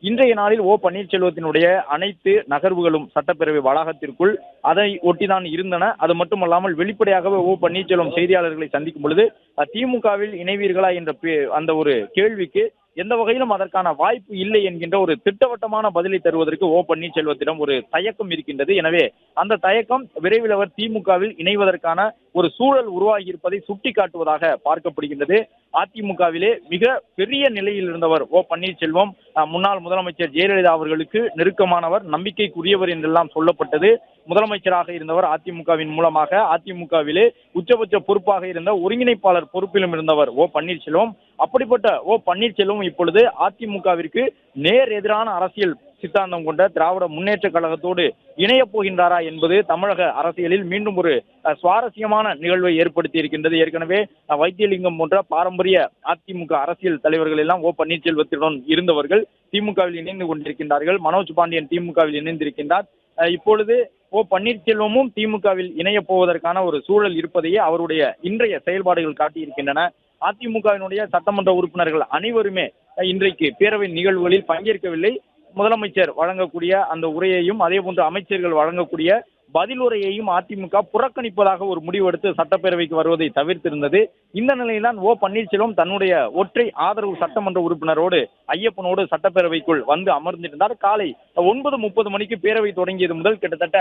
இன்றைய நாளில் ஓ பன்னீர்செல்வத்தினுடைய அனைத்து நகர்வுகளும் சட்டப்பேரவை வளாகத்திற்குள் அதை ஒட்டிதான் இருந்தன. அது மட்டுமல்லாமல் வெளிப்படையாகவே ஓ பன்னீர்செல்வம் செய்தியாளர்களை சந்திக்கும் பொழுது திமுகவில் இணைவீர்களா என்ற அந்த ஒரு கேள்விக்கு எந்த வகையிலும் அதற்கான வாய்ப்பு இல்லை என்கின்ற ஒரு திட்டவட்டமான பதிலை தருவதற்கு ஓ பன்னீர்செல்வத்திடம் ஒரு தயக்கம் இருக்கின்றது. எனவே அந்த தயக்கம் விரைவில் அவர் திமுகவில் இணைவதற்கான ஒரு சூழல் உருவாகி இருப்பதை சுட்டிக்காட்டுவதாக பார்க்கப்படுகின்றது. அதிமுகவிலே மிக பெரிய நிலையில் இருந்தவர் ஓ பன்னீர்செல்வம். முன்னாள் முதலமைச்சர் ஜெயலலிதா அவர்களுக்கு நெருக்கமானவர், நம்பிக்கைக்குரியவர் என்றெல்லாம் சொல்லப்பட்டது. முதலமைச்சராக இருந்தவர் அதிமுகவின் மூலமாக. அதிமுகவிலே உச்சபட்ச பொறுப்பாக இருந்த ஒருங்கிணைப்பாளர் பொறுப்பிலும் இருந்தவர் ஓ பன்னீர்செல்வம். அப்படிப்பட்ட ஓ பன்னீர்செல்வம் இப்பொழுது அதிமுகவிற்கு நேர் எதிரான அரசியல் சித்தாந்தம் கொண்ட திராவிட முன்னேற்ற கழகத்தோடு இணைய போகின்றாரா என்பது தமிழக அரசியலில் மீண்டும் ஒரு சுவாரஸ்யமான நிகழ்வை ஏற்படுத்தி இருக்கின்றது. ஏற்கனவே வைத்தியலிங்கம் போன்ற பாரம்பரிய அதிமுக அரசியல் தலைவர்கள் எல்லாம் ஓ பன்னீர்செல்வத்துடன் இருந்தவர்கள் திமுகவில் இணைந்து கொண்டிருக்கின்றார்கள். மனோஜ் பாண்டியன் திமுகவில் இணைந்திருக்கின்றார். இப்பொழுது ஓ பன்னீர்செல்வமும் திமுகவில் இணைய போவதற்கான ஒரு சூழல் இருப்பதையே அவருடைய இன்றைய செயல்பாடுகள் காட்டியிருக்கின்றன. அதிமுகவினுடைய சட்டமன்ற உறுப்பினர்கள் அனைவருமே இன்றைக்கு பேரவை நிகழ்வுகளில் பங்கேற்கவில்லை. முதலமைச்சர் வழங்கக்கூடிய அந்த உரையையும் அதே போன்று அமைச்சர்கள் வழங்கக்கூடிய பதிலுரையையும் அதிமுக புறக்கணிப்பதாக ஒரு முடிவெடுத்து சட்டப்பேரவைக்கு வருவதை தவிர்த்திருந்தது. இந்த நிலையில்தான் ஓ பன்னீர்செல்வம் தன்னுடைய ஒற்றை ஆதரவு சட்டமன்ற உறுப்பினரோடு ஐயப்பனோடு சட்டப்பேரவைக்குள் வந்து அமர்ந்திருந்தார். காலை 9:30 மணிக்கு பேரவை தொடங்கியது முதல் கிட்டத்தட்ட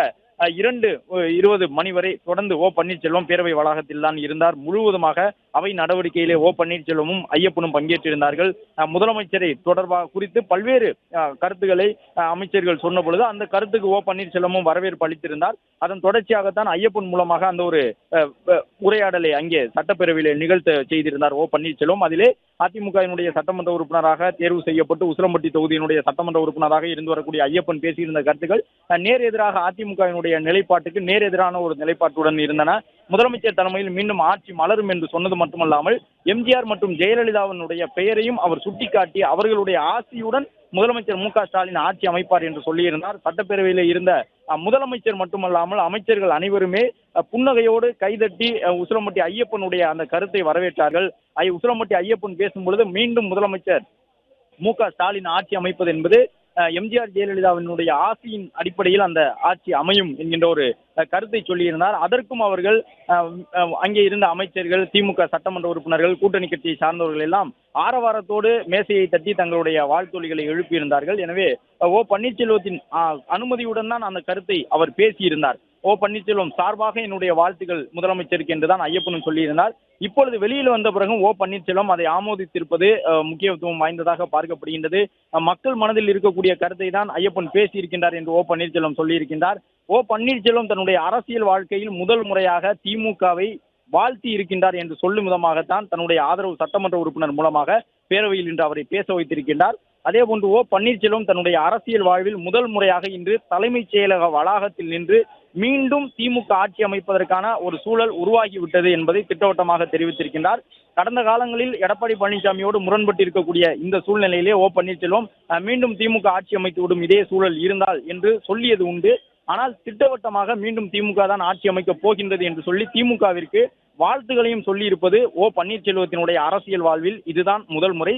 2:20 மணி வரை தொடர்ந்து ஓ பன்னீர்செல்வம் பேரவை வளாகத்தில் தான் இருந்தார். முழுவதுமாக அவை நடவடிக்கையிலே ஓ பன்னீர்செல்வமும் ஐயப்பனும் பங்கேற்றிருந்தார்கள். முதலமைச்சரை தொடர்பாக குறித்து பல்வேறு கருத்துக்களை அமைச்சர்கள் சொன்ன பொழுது அந்த கருத்துக்கு ஓ பன்னீர்செல்வமும் வரவேற்பு அளித்திருந்தார். அதன் தொடர்ச்சியாகத்தான் ஐயப்பன் மூலமாக அந்த ஒரு உரையாடலை அங்கே சட்டப்பேரவையிலே நிகழ்த்த செய்திருந்தார் ஓ பன்னீர்செல்வம். அதிலே அதிமுகவினுடைய சட்டமன்ற உறுப்பினராக தேர்வு செய்யப்பட்டு உசிலம்பட்டி தொகுதியினுடைய சட்டமன்ற உறுப்பினராக இருந்து வரக்கூடிய ஐயப்பன் பேசியிருந்த கருத்துக்கள் நேர் எதிராக அதிமுகவினுடைய நிலைப்பாட்டுக்கு நேர் எதிரான ஒரு நிலைப்பாட்டுடன் இருந்தன. முதலமைச்சர் தலைமையில் மீண்டும் ஆட்சி மலரும் என்று சொன்னது மட்டுமல்லாமல் எம்ஜிஆர் மற்றும் ஜெயலலிதாவினுடைய பெயரையும் அவர் சுட்டிக்காட்டி அவர்களுடைய ஆசியுடன் முதலமைச்சர் மு க ஸ்டாலின் ஆட்சி அமைப்பார் என்று சொல்லியிருந்தார். சட்டப்பேரவையில் இருந்த முதலமைச்சர் மட்டுமல்லாமல் அமைச்சர்கள் அனைவருமே புன்னகையோடு கைதட்டி உசிலம்பட்டி ஐயப்பனுடைய அந்த கருத்தை வரவேற்றார்கள். உசிலம்பட்டி ஐயப்பன் பேசும் பொழுது மீண்டும் முதலமைச்சர் மு க ஸ்டாலின் ஆட்சி அமைப்பது என்பது எம்ஜிஆர் ஜெயலலிதாவினுடைய ஆசையின் அடிப்படையில் அந்த ஆட்சி அமையும் என்கின்ற ஒரு கருத்தை சொல்லியிருந்தார். அதற்கும் அவர்கள் அங்கே இருந்த அமைச்சர்கள், திமுக சட்டமன்ற உறுப்பினர்கள், கூட்டணி கட்சியை சார்ந்தவர்கள் எல்லாம் ஆரவாரத்தோடு மேசையை தட்டி தங்களுடைய வாழ்த்தொலிகளை எழுப்பியிருந்தார்கள். எனவே ஓ பன்னீர்செல்வத்தின் அனுமதியுடன் தான் அந்த கருத்தை அவர் பேசியிருந்தார். ஓ பன்னீர்செல்வம் சார்பாக என்னுடைய வாழ்த்துக்கள் முதலமைச்சருக்கு என்றுதான் ஐயப்பனும் சொல்லியிருந்தார். இப்பொழுது வெளியில் வந்த பிறகும் ஓ பன்னீர்செல்வம் அதை ஆமோதித்திருப்பது முக்கியத்துவம் வாய்ந்ததாக பார்க்கப்படுகின்றது. மக்கள் மனதில் இருக்கக்கூடிய கருத்தை தான் ஐயப்பன் பேசியிருக்கின்றார் என்று ஓ பன்னீர்செல்வம் சொல்லியிருக்கின்றார். ஓ பன்னீர்செல்வம் தன்னுடைய அரசியல் வாழ்க்கையில் முதல் முறையாக திமுகவை வாழ்த்தி இருக்கின்றார் என்று சொல்லும் விதமாகத்தான் தன்னுடைய ஆதரவு சட்டமன்ற உறுப்பினர் மூலமாக பேரவையில் இன்று அவரை பேச வைத்திருக்கின்றார். அதே போன்று ஓ பன்னீர்செல்வம் தன்னுடைய அரசியல் வாழ்வில் முதல் முறையாக இன்று தலைமைச் செயலக வளாகத்தில் நின்று மீண்டும் திமுக ஆட்சி அமைப்பதற்கான ஒரு சூழல் உருவாகிவிட்டது என்பதை திட்டவட்டமாக தெரிவித்திருக்கின்றார். கடந்த காலங்களில் எடப்பாடி பழனிசாமியோடு முரண்பட்டு இருக்கக்கூடிய இந்த சூழ்நிலையிலே ஓ பன்னீர்செல்வம் மீண்டும் திமுக ஆட்சி அமைத்துவிடும் இதே சூழல் இருந்தால் என்று சொல்லியது உண்டு. ஆனால் திட்டவட்டமாக மீண்டும் திமுக தான் ஆட்சி அமைக்கப் போகின்றது என்று சொல்லி திமுகவிற்கு வாழ்த்துகளையும் சொல்லி இருப்பது ஓ பன்னீர்செல்வத்தினுடைய அரசியல் வாழ்வில் இதுதான் முதல் முறை.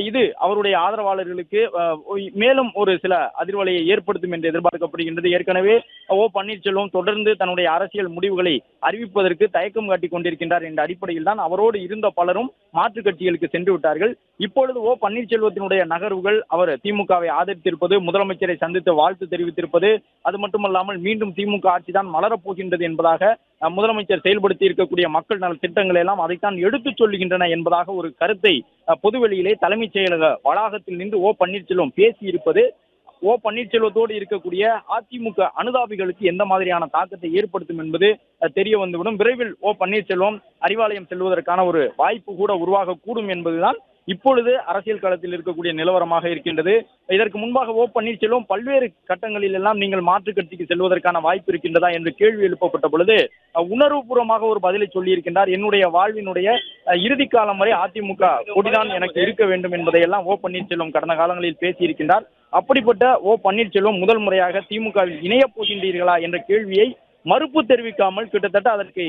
இது அவருடைய ஆதரவாளர்களுக்கு மேலும் ஒரு சில அதிர்வலையை ஏற்படுத்தும் என்று எதிர்பார்க்கப்படுகின்றது. ஏற்கனவே ஓ பன்னீர்செல்வம் தொடர்ந்து தன்னுடைய அரசியல் முடிவுகளை அறிவிப்பதற்கு தயக்கம் காட்டிக் கொண்டிருக்கின்றார் என்ற அடிப்படையில் தான் அவரோடு இருந்த பலரும் மாற்றுக் கட்சிகளுக்கு சென்று விட்டார்கள். இப்பொழுது ஓ பன்னீர்செல்வத்தினுடைய நகர்வுகள் அவர் திமுகவை ஆதரித்திருப்பது, முதலமைச்சரை சந்தித்து வாழ்த்து தெரிவித்திருப்பது, அது மட்டுமல்லாமல் மீண்டும் திமுக ஆட்சி தான் மலரப்போகின்றது என்பதாக முதலமைச்சர் செயல்படுத்தி இருக்கக்கூடிய மக்கள் நல திட்டங்கள் எல்லாம் அதைத்தான் எடுத்துச் சொல்லுகின்றன என்பதாக ஒரு கருத்தை பொதுவெளியிலே தலைமைச் செயலக வளாகத்தில் நின்று ஓ பன்னீர்செல்வம் பேசியிருப்பது ஓ பன்னீர்செல்வத்தோடு இருக்கக்கூடிய அதிமுக அனுதாபிகளுக்கு எந்த மாதிரியான தாக்கத்தை ஏற்படுத்தும் என்பது தெரிய வந்துவிடும். விரைவில் ஓ பன்னீர்செல்வம் அறிவாலயம் செல்வதற்கான ஒரு வாய்ப்பு கூட உருவாகக்கூடும் என்பதுதான் இப்பொழுது அரசியல் களத்தில் இருக்கக்கூடிய நிலவரமாக இருக்கின்றது. இதற்கு முன்பாக ஓ பன்னீர்செல்வம் பல்வேறு கட்டங்களில் எல்லாம் நீங்கள் மாற்றுக் கட்சிக்கு செல்வதற்கான வாய்ப்பு இருக்கின்றதா என்று கேள்வி எழுப்பப்பட்ட பொழுது உணர்வுபூர்வமாக ஒரு பதிலை சொல்லியிருக்கின்றார். என்னுடைய வாழ்வினுடைய இறுதி காலம் வரை அதிமுக கொடிதான் எனக்கு இருக்க வேண்டும் என்பதையெல்லாம் ஓ பன்னீர்செல்வம் கடந்த காலங்களில் பேசியிருக்கின்றார். அப்படிப்பட்ட ஓ பன்னீர்செல்வம் முதல் முறையாக திமுகவில் இணையப் போகின்றீர்களா என்ற கேள்வியை மறுப்பு தெரிவிக்காமல் கிட்டத்தட்ட அதற்கு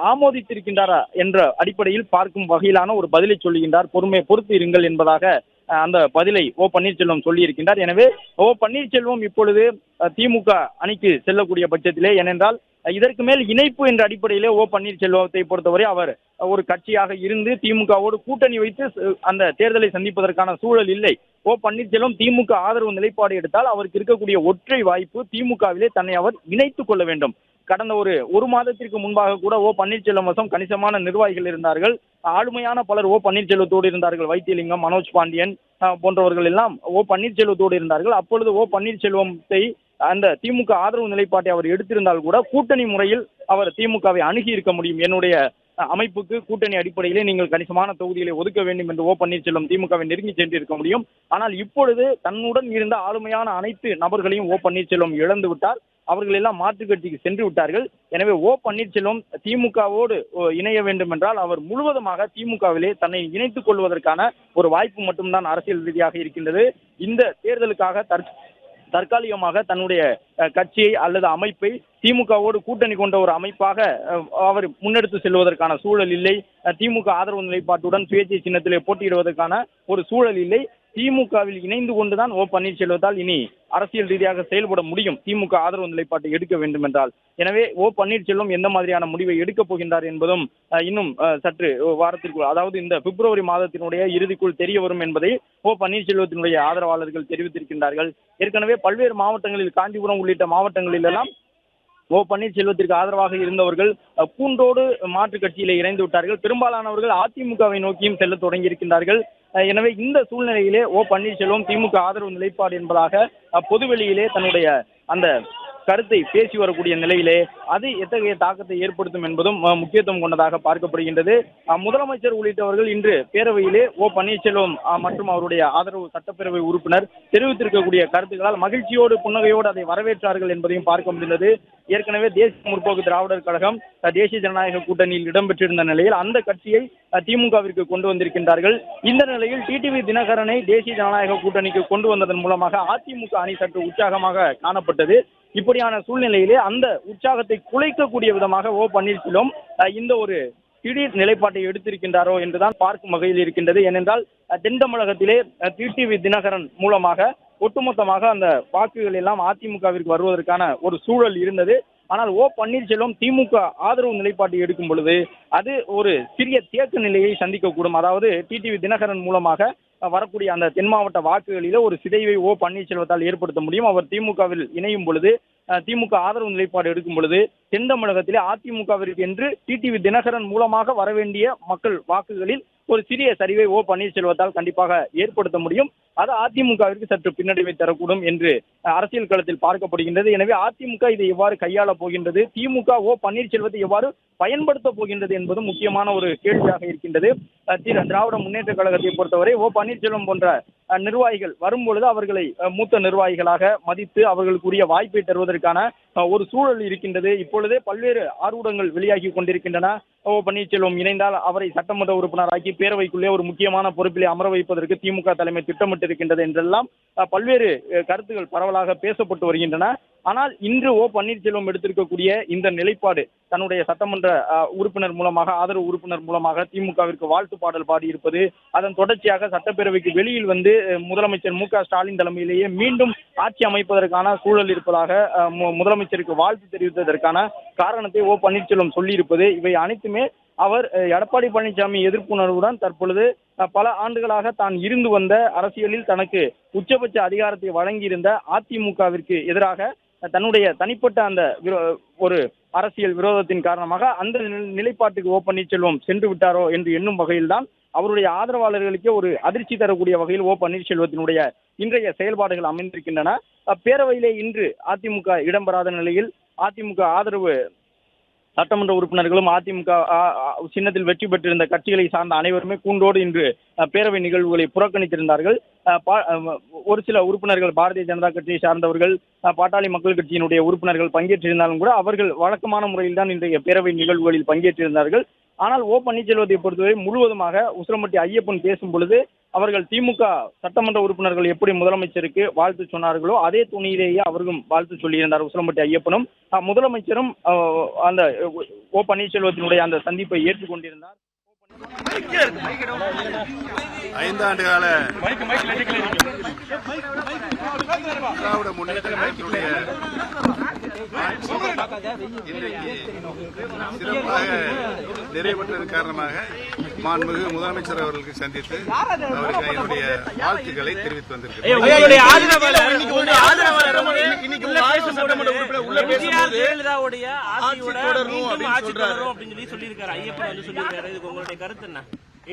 ஆமோதித்திருக்கின்றாரா என்ற அடிப்படையில் பார்க்கும் வகையிலான ஒரு பதிலை சொல்லுகின்றார். பொறுத்து இருங்கள் என்பதாக அந்த பதிலை ஓ பன்னீர்செல்வம் சொல்லியிருக்கின்றார். எனவே ஓ பன்னீர்செல்வம் இப்பொழுது திமுக அணிக்கு செல்லக்கூடிய பட்சத்திலே, ஏனென்றால் இதற்கு மேல் இணைப்பு என்ற அடிப்படையிலே ஓ பன்னீர்செல்வத்தை பொறுத்தவரை அவர் ஒரு கட்சியாக இருந்து திமுகவோடு கூட்டணி வைத்து அந்த தேர்தலை சந்திப்பதற்கான சூழல் இல்லை. ஓ பன்னீர்செல்வம் திமுக ஆதரவு நிலைப்பாடு எடுத்தால் அவருக்கு இருக்கக்கூடிய ஒற்றை வாய்ப்பு திமுகவிலே தன்னை அவர் இணைத்துக் கொள்ள வேண்டும். கடந்த ஒரு மாதத்திற்கு முன்பாக கூட ஓ பன்னீர்செல்வம் வசம் கணிசமான நிர்வாகிகள் இருந்தார்கள். ஆளுமையான பலர் ஓ பன்னீர்செல்வத்தோடு இருந்தார்கள். வைத்தியலிங்கம், மனோஜ் பாண்டியன் போன்றவர்கள் எல்லாம் ஓ பன்னீர்செல்வத்தோடு இருந்தார்கள். அப்பொழுது ஓ பன்னீர்செல்வத்தை அந்த திமுக ஆதரவு நிலைப்பாட்டை அவர் எடுத்திருந்தால் கூட கூட்டணி முறையில் அவர் திமுகவை அணுகி இருக்க முடியும். என்னுடைய அமைப்புக்கு கூட்டணி அடிப்படையிலே நீங்கள் கணிசமான தொகுதிகளை ஒதுக்க வேண்டும் என்று ஓ பன்னீர்செல்வம் திமுகவை நெருங்கி சென்று இருக்க முடியும். ஆனால் இப்பொழுது தன்னுடன் இருந்த ஆளுமையான அனைத்து நபர்களையும் ஓ பன்னீர்செல்வம் இழந்து விட்டார். அவர்கள் எல்லாம் மாற்றுக் கட்சிக்கு சென்று விட்டார்கள். எனவே ஓ பன்னீர்செல்வம் திமுகவோடு இணைய வேண்டும் என்றால் அவர் முழுவதுமாக திமுகவிலே தன்னை இணைத்துக் கொள்வதற்கான ஒரு வாய்ப்பு மட்டும்தான் அரசியல் ரீதியாக இருக்கின்றது. இந்த தேர்தலுக்காக தற்காலிகமாக தன்னுடைய கட்சியை அல்லது அமைப்பை திமுகவோடு கூட்டணி கொண்ட ஒரு அமைப்பாக அவர் முன்னெடுத்து செல்வதற்கான சூழல் இல்லை. திமுக ஆதரவு நிலைப்பாட்டுடன் சுயேட்சை சின்னத்திலே போட்டியிடுவதற்கான ஒரு சூழல் இல்லை. திமுகவில் இணைந்து கொண்டுதான் ஓ பன்னீர்செல்வத்தால் இனி அரசியல் ரீதியாக செயல்பட முடியும், திமுக ஆதரவு நிலைப்பாட்டை எடுக்க வேண்டும் என்றால். எனவே ஓ பன்னீர்செல்வம் எந்த மாதிரியான முடிவை எடுக்கப் போகின்றார் என்பதும் இன்னும் சற்று வாரத்திற்குள், அதாவது இந்த பிப்ரவரி மாதத்தினுடைய இறுதிக்குள் தெரிய வரும் என்பதை ஓ பன்னீர்செல்வத்தினுடைய ஆதரவாளர்கள் தெரிவித்திருக்கின்றார்கள். ஏற்கனவே பல்வேறு மாவட்டங்களில், காஞ்சிபுரம் உள்ளிட்ட மாவட்டங்களில் எல்லாம் ஓ பன்னீர்செல்வத்திற்கு ஆதரவாக இருந்தவர்கள் பூண்டோடு மாற்றுக் கட்சியிலே இணைந்து விட்டார்கள். பெரும்பாலானவர்கள் அதிமுகவை நோக்கியும் செல்ல தொடங்கியிருக்கின்றார்கள். எனவே இந்த சூழ்நிலையிலே ஓ பன்னீர்செல்வம் திமுக ஆதரவு நிலைப்பாடு என்பதாக பொதுவெளியிலே தன்னுடைய அந்த கருத்தை பேசி வரக்கூடிய நிலையிலே அது எத்தகைய தாக்கத்தை ஏற்படுத்தும் என்பதும் முக்கியத்துவம் கொண்டதாக பார்க்கப்படுகின்றது. முதலமைச்சர் உள்ளிட்டவர்கள் இன்று பேரவையிலே ஓ பன்னீர்செல்வம் மற்றும் அவருடைய ஆதரவு சட்டப்பேரவை உறுப்பினர் தெரிவித்திருக்கக்கூடிய கருத்துக்களால் மகிழ்ச்சியோடு புன்னகையோடு அதை வரவேற்றார்கள் என்பதையும் பார்க்க முடிந்தது. ஏற்கனவே தேசிய முற்போக்கு திராவிடர் கழகம் தேசிய ஜனநாயக கூட்டணியில் இடம்பெற்றிருந்த நிலையில் அந்த கட்சியை திமுகவிற்கு கொண்டு வந்திருக்கின்றார்கள். இந்த நிலையில் டிடிவி தினகரனை தேசிய ஜனநாயக கூட்டணிக்கு கொண்டு வந்ததன் மூலமாக அதிமுக அணி சற்று உற்சாகமாக காணப்பட்டது. இப்படியான சூழ்நிலையிலே அந்த உற்சாகத்தை குலைக்கக்கூடிய விதமாக ஓ பன்னீர்செல்வம் இந்த ஒரு திடீர் நிலைப்பாட்டை எடுத்திருக்கின்றாரோ என்றுதான் பார்க்கும் வகையில் இருக்கின்றது. ஏனென்றால் தென் தமிழகத்திலே டிடிவி தினகரன் மூலமாக ஒட்டுமொத்தமாக அந்த வாக்குகள் எல்லாம் அதிமுகவிற்கு வருவதற்கான ஒரு சூழல் இருந்தது. ஆனால் ஓ பன்னீர்செல்வம் திமுக ஆதரவு நிலைப்பாட்டை எடுக்கும் பொழுது அது ஒரு சிறிய தேக்க நிலையை சந்திக்கக்கூடும். அதாவது டிடிவி தினகரன் மூலமாக வரக்கூடிய அந்த தென் மாவட்ட வாக்குகளிலே ஒரு சிதைவை ஓ பன்னீர்செல்வத்தால் ஏற்படுத்த முடியும். அவர் திமுகவில் இணையும் பொழுது, திமுக ஆதரவு நிலைப்பாடு எடுக்கும் பொழுது தென் தமிழகத்திலே அதிமுகவிற்கு என்று டிடிவி தினகரன் மூலமாக வரவேண்டிய மக்கள் வாக்குகளில் ஒரு சிறிய சரிவை ஓ பன்னீர்செல்வத்தால் கண்டிப்பாக ஏற்படுத்த முடியும். அது அதிமுகவிற்கு சற்று பின்னடைவை தரக்கூடும் என்று அரசியல் களத்தில் பார்க்கப்படுகின்றது. எனவே அதிமுக இதை எவ்வாறு கையாள போகின்றது, திமுக ஓ பன்னீர்செல்வத்தை எவ்வாறு பயன்படுத்த போகின்றது என்பது முக்கியமான ஒரு கேள்வியாக இருக்கின்றது. திராவிட முன்னேற்ற கழகத்தை பொறுத்தவரை ஓ பன்னீர்செல்வம் போன்ற நிர்வாகிகள் வரும்பொழுது அவர்களை மூத்த நிர்வாகிகளாக மதித்து அவர்களுக்குரிய வாய்ப்பை தருவதற்கான ஒரு சூழல் இருக்கின்றது. இப்பொழுதே பல்வேறு ஆர்வங்கள் வெளியாகி கொண்டிருக்கின்றன. ஓ பன்னீர்செல்வம் இணைந்தால் அவரை சட்டமன்ற உறுப்பினராக்கி பேரவைக்குள்ளே ஒரு முக்கியமான பொறுப்பிலே அமர வைப்பதற்கு திமுக தலைமை திட்டமிட்டிருக்கின்றது என்றெல்லாம் பல்வேறு கருத்துக்கள் பரவலாக பேசப்பட்டு வருகின்றன. ஆனால் இன்று ஓ பன்னீர்செல்வம் எடுத்திருக்கக்கூடிய இந்த நிலைப்பாடு, தன்னுடைய சட்டமன்ற உறுப்பினர் மூலமாக, ஆதரவு உறுப்பினர் மூலமாக திமுகவிற்கு வாழ்த்து பாடல் பாடியிருப்பது, அதன் தொடர்ச்சியாக சட்டப்பேரவைக்கு வெளியில் வந்து முதலமைச்சர் மு.க.ஸ்டாலின் தலைமையிலேயே மீண்டும் ஆட்சி அமைப்பதற்கான சூழல் இருப்பதாக முதலமைச்சருக்கு வாழ்த்து தெரிவித்ததற்கான காரணத்தை ஓ பன்னீர்செல்வம் சொல்லியிருப்பது, இவை அனைத்துமே அவர் எடப்பாடி பழனிசாமி எதிர்ப்புணர்வுடன் தற்பொழுது பல ஆண்டுகளாக தான் இருந்து வந்த அரசியலில் தனக்கு உச்சபட்ச அதிகாரத்தை வழங்கியிருந்த அதிமுகவிற்கு எதிராக தன்னுடைய தனிப்பட்ட அந்த ஒரு அரசியல் விரோதத்தின் காரணமாக அந்த நிலைப்பாட்டுக்கு ஓ பன்னீர்செல்வம் சென்று விட்டாரோ என்று எண்ணும் வகையில்தான் அவருடைய ஆதரவாளர்களுக்கே ஒரு அதிர்ச்சி தரக்கூடிய வகையில் ஓ பன்னீர்செல்வத்தினுடைய இன்றைய செயல்பாடுகள் அமைந்திருக்கின்றன. பேரவையிலே இன்று அதிமுக இடம்பெறாத நிலையில் அதிமுக ஆதரவு சட்டமன்ற உறுப்பினர்களும் அதிமுக சின்னத்தில் வெற்றி பெற்றிருந்த கட்சிகளை சார்ந்த அனைவருமே கூண்டோடு இன்று பேரவை நிகழ்வுகளை புறக்கணித்திருந்தார்கள். ஒரு சில உறுப்பினர்கள் பாரதிய ஜனதா கட்சியை சார்ந்தவர்கள், பாட்டாளி மக்கள் கட்சியினுடைய உறுப்பினர்கள் பங்கேற்றிருந்தாலும் கூட அவர்கள் வழக்கமான முறையில் தான் இன்றைய பேரவை நிகழ்வுகளில் பங்கேற்றிருந்தார்கள். ஆனால் ஓ பன்னீர்செல்வத்தை பொறுத்தவரை முழுவதுமாக உசிலம்பட்டி ஐயப்பன் பேசும் பொழுது அவர்கள் திமுக சட்டமன்ற உறுப்பினர்கள் எப்படி முதலமைச்சருக்கு வாழ்த்து சொன்னார்களோ அதே துணியிலேயே அவர்களும் வாழ்த்து சொல்லியிருந்தார் உசிலம்பட்டி ஐயப்பனும். முதலமைச்சரும் அந்த ஓ பன்னீர்செல்வத்தினுடைய அந்த சந்திப்பை ஏற்றுக்கொண்டிருந்தார். 5 ஆண்டு கால திராவிட முன்னேற்ற கழகத்தினுடைய சிறப்பாக நிறைவேற்றது காரணமாக மாண்புமிகு முதலமைச்சர் அவர்களுக்கு சந்தித்து அவருக்கு என்னுடைய வாழ்த்துக்களை தெரிவித்து வந்திருக்கிறேன்.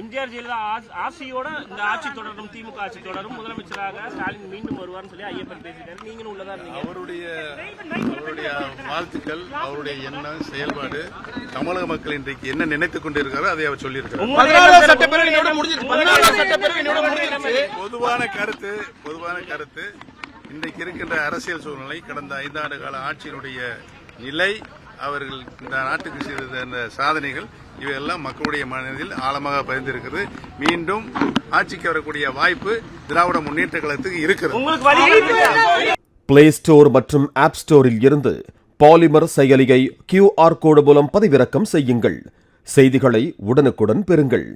எம்ஜிஆர் ஜெயலலிதா ஆட்சியோட இந்த ஆட்சி தொடரும், திமுக ஆட்சி தொடரும், முதலமைச்சராக ஸ்டாலின் மீண்டும் வருவார்னு சொல்லி ஐயப்பன் பேசிட்டாரு. நீங்களும் உள்ளதா இருந்தீங்க. அவருடைய வாழ்த்துக்கள், அவருடைய எண்ணம், செயல்பாடு தமிழக மக்கள் இன்றைக்கு என்ன நினைத்துக் கொண்டிருக்காரோ அதை அவர் சொல்லியிருக்கிறார். பொதுவான கருத்து இன்றைக்கு இருக்கின்ற அரசியல் சூழ்நிலை, கடந்த 5 ஆண்டு கால ஆட்சியினுடைய நிலை, அவர்கள் இந்த நாட்டுக்கு செய்த அந்த சாதனைகள் இவையெல்லாம் மக்களுடைய மனதில் ஆழமாக பதிந்திருக்கிறது. மீண்டும் ஆட்சிக்கு வரக்கூடிய வாய்ப்பு திராவிட முன்னேற்ற கழகத்துக்கு இருக்கிறது. பிளே ஸ்டோர் மற்றும் ஆப் ஸ்டோரில் இருந்து பாலிமர் செயலியை QR கோடு மூலம் பதிவிறக்கம் செய்யுங்கள். செய்திகளை உடனுக்குடன் பெறுங்கள்.